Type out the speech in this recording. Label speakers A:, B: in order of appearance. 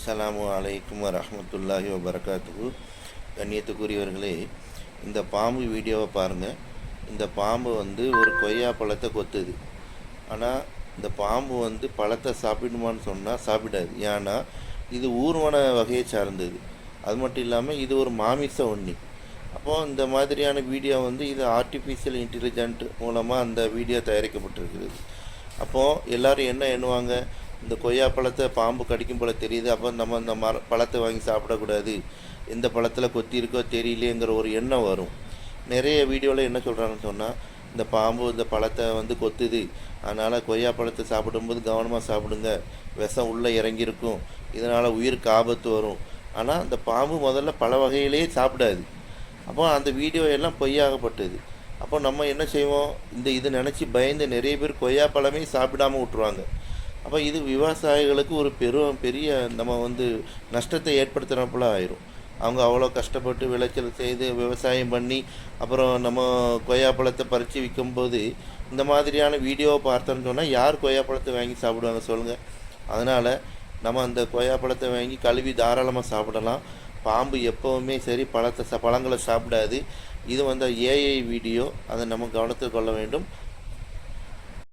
A: அஸ்ஸலாமு அலைக்கும் வரஹ்மத்துல்லாஹி வபரகாத்துஹு. கண்ணியத்துக்குரியவர்களே, இந்த பாம்பு வீடியோவை பாருங்கள். இந்த பாம்பு ஒரு கொய்யா பழத்தை கொத்துது. ஆனால் இந்த பாம்பு பழத்தை சாப்பிடுமான்னு சொன்னால் சாப்பிடாது. ஏன்னா இது ஊர்வன வகையை சார்ந்தது. அது மட்டும் இல்லாமல் இது ஒரு மாமிச உண்ணி. அப்போது இந்த மாதிரியான வீடியோ இது ஆர்டிஃபிஷியல் இன்டெலிஜென்ட் மூலமாக அந்த வீடியோ தயாரிக்கப்பட்டிருக்கிறது. அப்போது எல்லோரும் என்ன எண்ணுவாங்க, இந்த கொய்யா பழத்தை பாம்பு கடிக்கும் போல் தெரியுது, அப்போ நம்ம இந்த பழத்தை வாங்கி சாப்பிடக்கூடாது, எந்த பழத்தில் கொத்தி இருக்கோ தெரியலேங்கிற ஒரு எண்ணம் வரும். நிறைய வீடியோவில் என்ன சொல்கிறாங்கன்னு சொன்னால், இந்த பாம்பு இந்த பழத்தை கொத்துது, அதனால் கொய்யா பழத்தை சாப்பிடும்போது கவனமாக சாப்பிடுங்க, விஷம் உள்ளே இறங்கியிருக்கும், இதனால் உயிருக்கு ஆபத்து வரும். ஆனால் அந்த பாம்பு முதல்ல பல வகையிலேயே சாப்பிடாது. அப்போ அந்த வீடியோ எல்லாம் பொய்யாகப்பட்டது. அப்போ நம்ம என்ன செய்வோம், இது நினச்சி பயந்து நிறைய பேர் கொய்யா பழமே சாப்பிடாமல் விட்ருவாங்க. அப்போ இது விவசாயிகளுக்கு ஒரு பெரிய நம்ம நஷ்டத்தை ஏற்படுத்துகிறப்பல ஆயிரும். அவங்க அவ்வளோ கஷ்டப்பட்டு விளைச்சல் செய்து விவசாயம் பண்ணி அப்புறம் நம்ம கொய்யாப்பழத்தை பறித்து விற்கும்போது இந்த மாதிரியான வீடியோவை பார்த்தோன்னு சொன்னால் யார் கொய்யாப்பழத்தை வாங்கி சாப்பிடுவாங்க சொல்லுங்கள். அதனால் நம்ம அந்த கொய்யாப்பழத்தை வாங்கி கழுவி தாராளமாக சாப்பிடலாம். பாம்பு எப்போவுமே சரி பழங்களை சாப்பிடாது. இது ஏஐ வீடியோ, அதை நம்ம கவனத்தில் கொள்ள வேண்டும்.